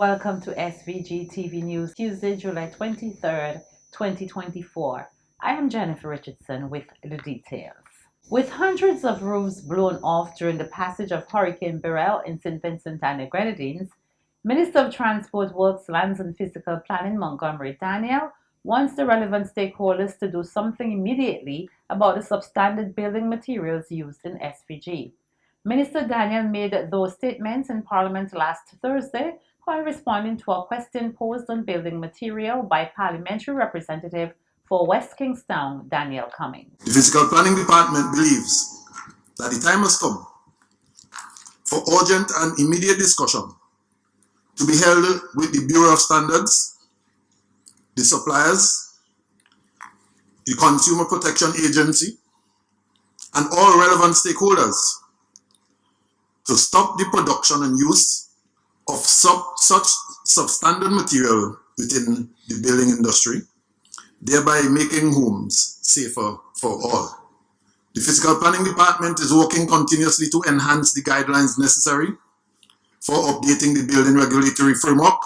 Welcome to SVG-TV News, Tuesday, July 23rd, 2024. I am Jennifer Richardson with the details. With hundreds of roofs blown off during the passage of Hurricane Beryl in St. Vincent and the Grenadines, Minister of Transport, Works, Lands and Physical Planning Montgomery Daniel wants the relevant stakeholders to do something immediately about the substandard building materials used in SVG. Minister Daniel made those statements in Parliament last Thursday while responding to a question posed on building material by Parliamentary Representative for West Kingstown, Daniel Cummings. The Physical Planning Department believes that the time has come for urgent and immediate discussion to be held with the Bureau of Standards, the suppliers, the Consumer Protection Agency, and all relevant stakeholders to stop the production and use of such substandard material within the building industry, thereby making homes safer for all. The Physical Planning Department is working continuously to enhance the guidelines necessary for updating the building regulatory framework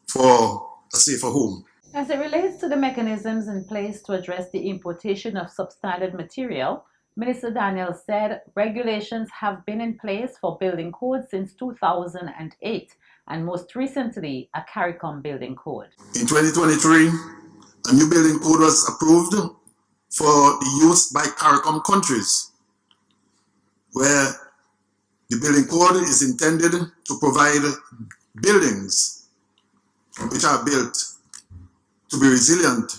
for a safer home. As it relates to the mechanisms in place to address the importation of substandard material, Minister Daniel said regulations have been in place for building codes since 2008 and most recently a CARICOM building code. In 2023, a new building code was approved for the use by CARICOM countries, where the building code is intended to provide buildings which are built to be resilient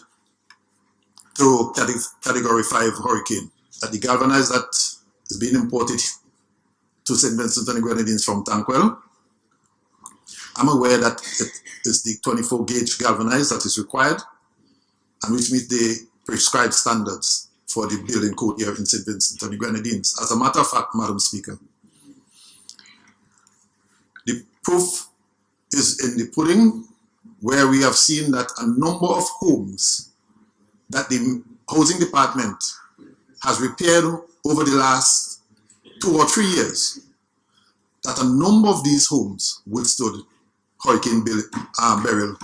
to Category 5 hurricane. That the galvanized that is being imported to St. Vincent and the Grenadines from Tanquil. I'm aware that it is the 24 gauge galvanized that is required and which meets the prescribed standards for the building code here in St. Vincent and the Grenadines. As a matter of fact, Madam Speaker, the proof is in the pudding, where we have seen that a number of homes that the Housing Department has repaired over the last 2 or 3 years, that a number of these homes withstood Hurricane Beryl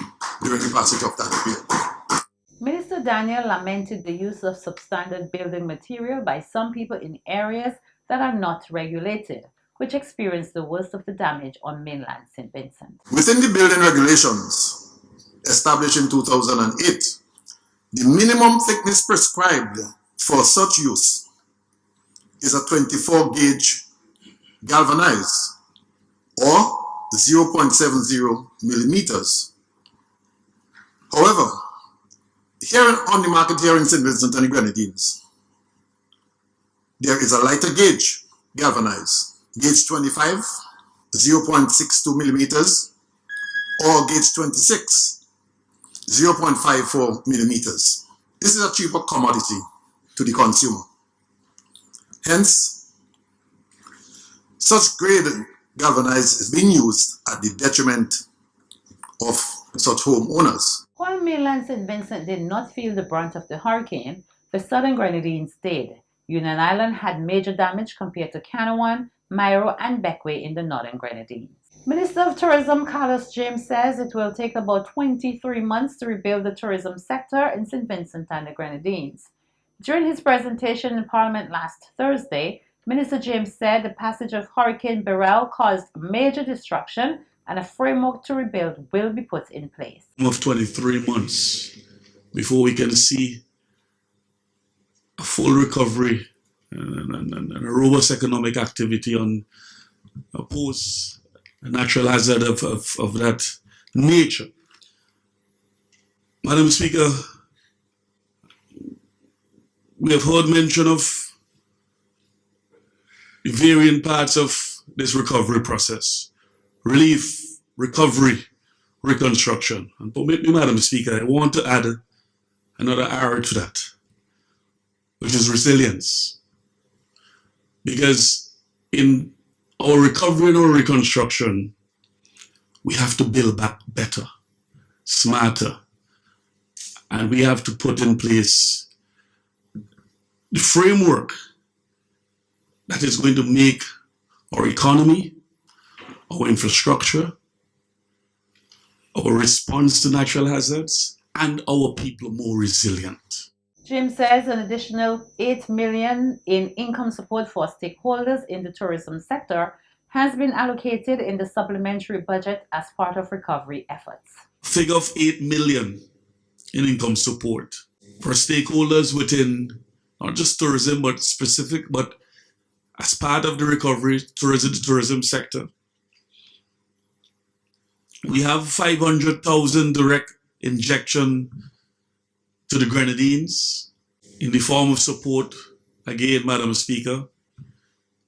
during the passage of that period. Minister Daniel lamented the use of substandard building material by some people in areas that are not regulated, which experienced the worst of the damage on mainland St. Vincent. Within the building regulations established in 2008, the minimum thickness prescribed for such use is a 24 gauge galvanized or 0.70 millimeters. However, here on the market here in St. Vincent and the Grenadines, there is a lighter gauge galvanized, gauge 25, 0.62 millimeters, or gauge 26, 0.54 millimeters. This is a cheaper commodity to the consumer. Hence, such grade galvanized is being used at the detriment of such homeowners. While mainland St. Vincent did not feel the brunt of the hurricane, the southern Grenadines did. Union Island had major damage compared to Canawan, Myro, and Beckway in the northern Grenadines. Minister of Tourism Carlos James says it will take about 23 months to rebuild the tourism sector in St. Vincent and the Grenadines. During his presentation in Parliament last Thursday, Minister James said the passage of Hurricane Beryl caused major destruction and a framework to rebuild will be put in place. Of 23 months before we can see a full recovery and a robust economic activity on a post natural hazard of that nature. Madam Speaker, we have heard mention of the varying parts of this recovery process: relief, recovery, reconstruction. And permit me, Madam Speaker, I want to add another arrow to that, which is resilience. Because in our recovery and our reconstruction, we have to build back better, smarter, and we have to put in place the framework that is going to make our economy, our infrastructure, our response to natural hazards, and our people more resilient. Jim says an additional $8 million in income support for stakeholders in the tourism sector has been allocated in the supplementary budget as part of recovery efforts. Figure of 8 million in income support for stakeholders within not just tourism, but as part of the recovery tourism sector. We have 500,000 direct injection to the Grenadines in the form of support, again, Madam Speaker,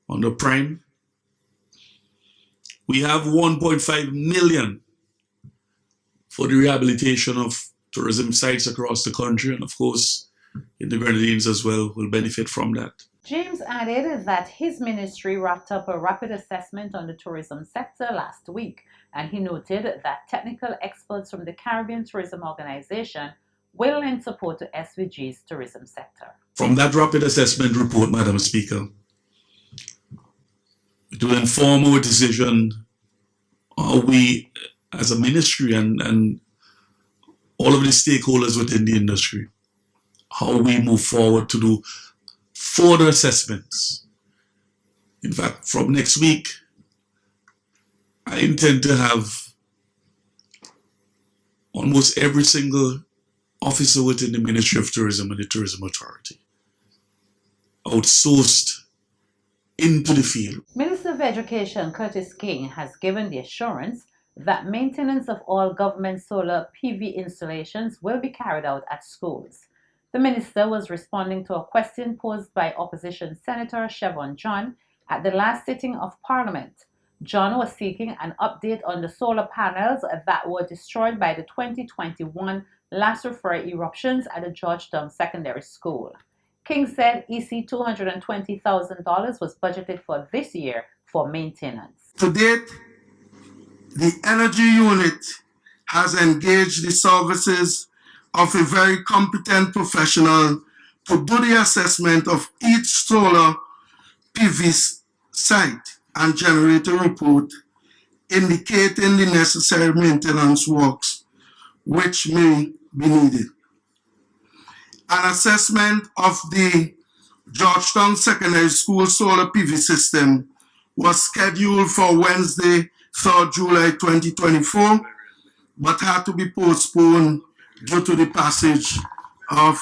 under Prime. We have 1.5 million for the rehabilitation of tourism sites across the country, and of course, in the Grenadines as well will benefit from that. James added that his ministry wrapped up a rapid assessment on the tourism sector last week, and he noted that technical experts from the Caribbean Tourism Organization will lend support to SVG's tourism sector. From that rapid assessment report, Madam Speaker, it will inform our decision how we, as a ministry and all of the stakeholders within the industry, how we move forward to do further assessments. In fact, from next week, I intend to have almost every single officer within the Ministry of Tourism and the Tourism Authority outsourced into the field. Minister of Education Curtis King has given the assurance that maintenance of all government solar PV installations will be carried out at schools. The minister was responding to a question posed by opposition Senator Chevron John at the last sitting of Parliament. John was seeking an update on the solar panels that were destroyed by the 2021 Lassifere eruptions at the Georgetown Secondary School. King said EC $220,000 was budgeted for this year for maintenance. To date, the energy unit has engaged the services of a very competent professional to do the assessment of each solar PV site and generate a report indicating the necessary maintenance works which may be needed. An assessment of the Georgetown Secondary School solar PV system was scheduled for Wednesday, 3rd July 2024, but had to be postponed due to the passage of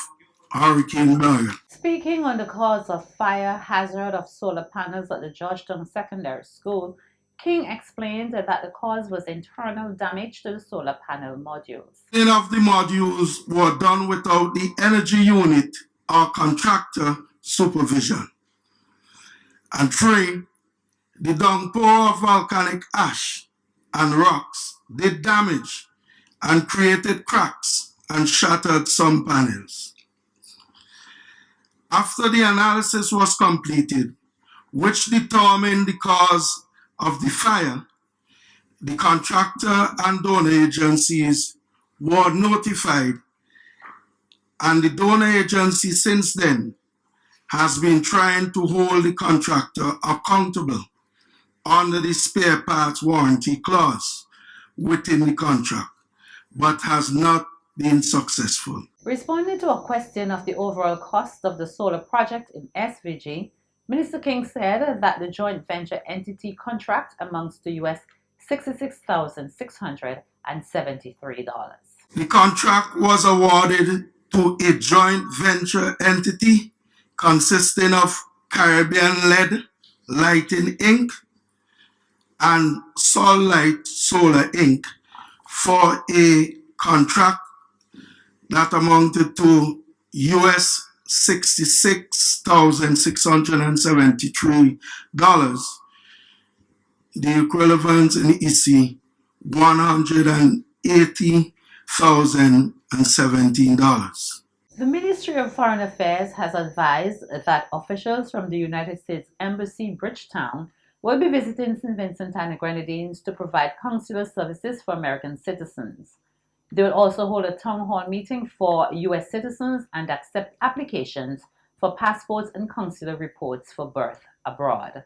Hurricane Brian. Speaking on the cause of fire hazard of solar panels at the Georgetown Secondary School, King explained that the cause was internal damage to the solar panel modules. Many of the modules were done without the energy unit or contractor supervision. And 3, the downpour of volcanic ash and rocks did damage and created cracks and shattered some panels. After the analysis was completed, which determined the cause of the fire, the contractor and donor agencies were notified, and the donor agency since then has been trying to hold the contractor accountable under the spare parts warranty clause within the contract, but has not been successful. Responding to a question of the overall cost of the solar project in SVG, Minister King said that the joint venture entity contract amounts to US $66,673. The contract was awarded to a joint venture entity consisting of Caribbean Lead Lighting Inc. and Sol Light Solar Inc. for a contract that amounted to US $66,673, the equivalent in EC $180,017. The Ministry of Foreign Affairs has advised that officials from the United States Embassy Bridgetown will be visiting St. Vincent and the Grenadines to provide consular services for American citizens. They will also hold a town hall meeting for U.S. citizens and accept applications for passports and consular reports for birth abroad.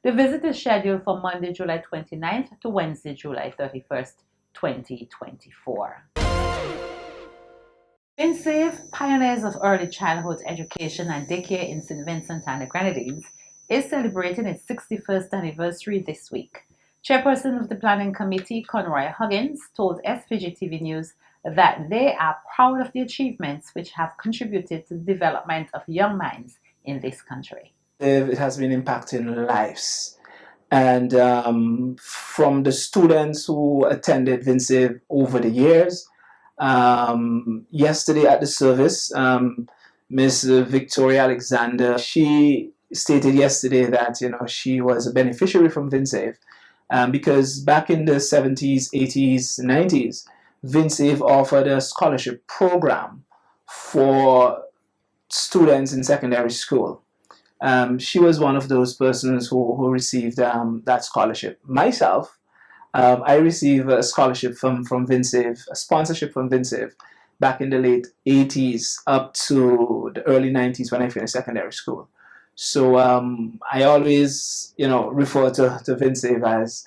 The visit is scheduled for Monday, July 29th to Wednesday, July 31st, 2024. VINSAVE, Pioneers of Early Childhood Education and Daycare in St. Vincent and the Grenadines, is celebrating its 61st anniversary this week. Chairperson of the Planning Committee, Conroy Huggins, told SVG-TV News that they are proud of the achievements which have contributed to the development of young minds in this country. It has been impacting lives. And from the students who attended VINSAVE over the years, yesterday at the service, Miss Victoria Alexander, she stated yesterday that she was a beneficiary from VINSAVE because back in the 70s, 80s, 90s, VINSAVE offered a scholarship program for students in secondary school. She was one of those persons who received that scholarship. Myself, I received a scholarship from VINSAVE, a sponsorship from VINSAVE back in the late 80s up to the early 90s when I finished secondary school. So I always, refer to VINSAVE as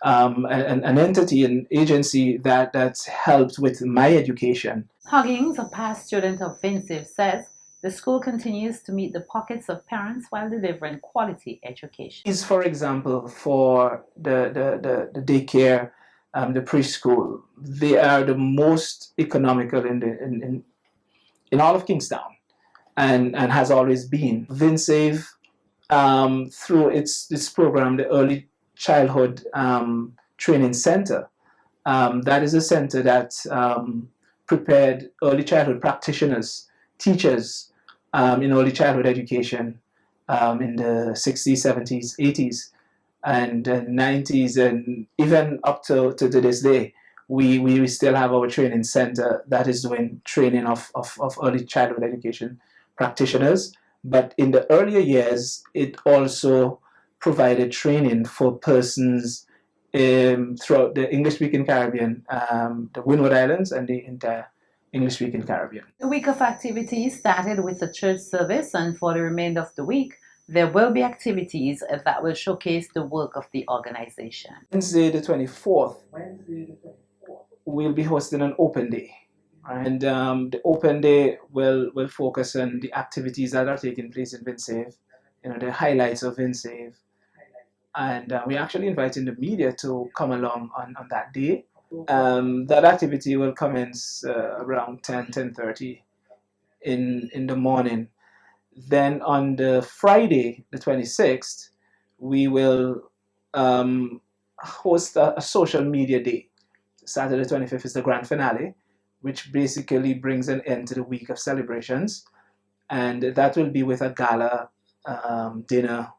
an entity, an agency that helped with my education. Huggins, a past student of VINSAVE, says the school continues to meet the pockets of parents while delivering quality education. For example, for the daycare, the preschool, they are the most economical in all of Kingstown, and has always been. VINSAVE, through its program, the Early Childhood Training Center, that is a center that prepared early childhood practitioners, teachers, in early childhood education in the 60s, 70s, 80s, and 90s, and even up to this day. We still have our training center that is doing training of early childhood education practitioners. But in the earlier years, it also provided training for persons throughout the English-speaking Caribbean, the Windward Islands, and the entire English-speaking Caribbean. The week of activities started with the church service, and for the remainder of the week, there will be activities that will showcase the work of the organization. Wednesday the 24th, we'll be hosting an open day. And the open day will focus on the activities that are taking place in VINSAVE, the highlights of VINSAVE. And we're actually inviting the media to come along on that day. That activity will commence around 10:30 in the morning. Then on the Friday, the 26th, we will host a social media day. Saturday, the 25th is the grand finale, which basically brings an end to the week of celebrations. And that will be with a gala, dinner,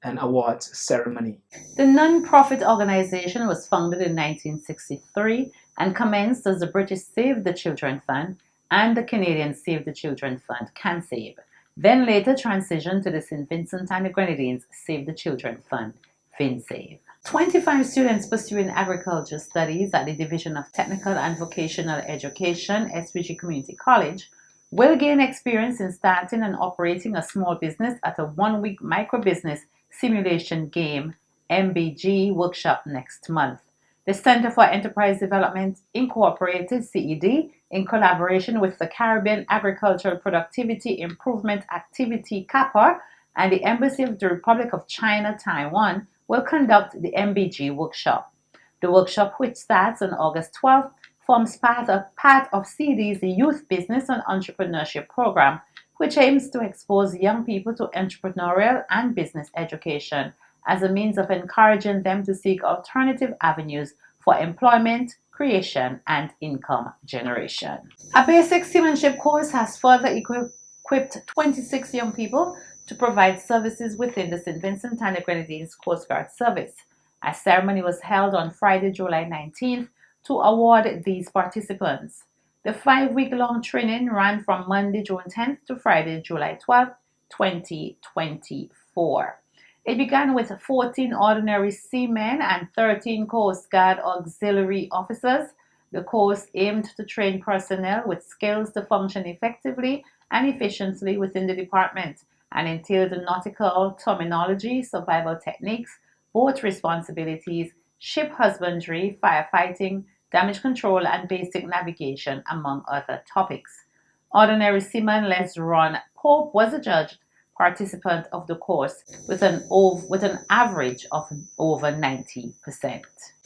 and awards ceremony. The non-profit organization was founded in 1963 and commenced as the British Save the Children Fund and the Canadian Save the Children Fund, CanSave, then later transitioned to the St. Vincent and the Grenadines Save the Children Fund, VINSAVE. 25 students pursuing agriculture studies at the Division of Technical and Vocational Education, SVG Community College, will gain experience in starting and operating a small business at a one-week microbusiness simulation game MBG workshop next month. The Center for Enterprise Development Incorporated, CED, in collaboration with the Caribbean Agricultural Productivity Improvement Activity CAPA and the Embassy of the Republic of China, Taiwan, will conduct the MBG workshop. The workshop, which starts on August 12th, forms part of CED's Youth Business and Entrepreneurship Program, which aims to expose young people to entrepreneurial and business education as a means of encouraging them to seek alternative avenues for employment, creation, and income generation. A basic seamanship course has further equipped 26 young people to provide services within the St. Vincent and the Grenadines Coast Guard Service. A ceremony was held on Friday, July 19th to award these participants. The 5-week-long training ran from Monday, June 10th to Friday, July 12th, 2024. It began with 14 ordinary seamen and 13 Coast Guard auxiliary officers. The course aimed to train personnel with skills to function effectively and efficiently within the department and entailed nautical terminology, survival techniques, boat responsibilities, ship husbandry, firefighting, damage control, and basic navigation, among other topics. Ordinary seaman Les Ron Pope was a judge participant of the course with an average of over 90%.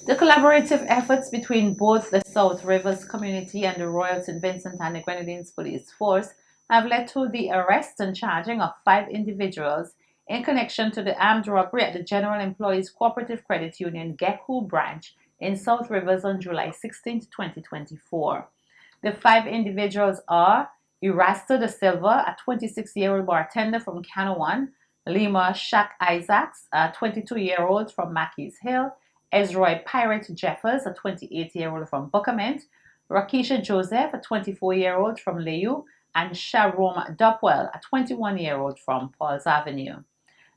The collaborative efforts between both the South Rivers community and the Royal St. Vincent and the Grenadines Police Force have led to the arrest and charging of 5 individuals in connection to the armed robbery at the General Employees Cooperative Credit Union Geku branch in South Rivers on July 16, 2024. The 5 individuals are Erasto da Silva, a 26-year-old bartender from Canawan; Lima Shaq Isaacs, a 22-year-old from Mackey's Hill; Ezroy Pirate Jeffers, a 28-year-old from Buckament; Rakisha Joseph, a 24-year-old from Leyu; and Sharom Dupwell, a 21-year-old from Paul's Avenue.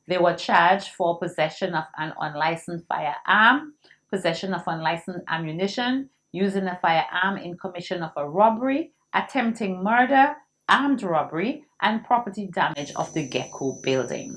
They were charged for possession of an unlicensed firearm, possession of unlicensed ammunition, using a firearm in commission of a robbery, attempting murder, armed robbery, and property damage of the Geku building.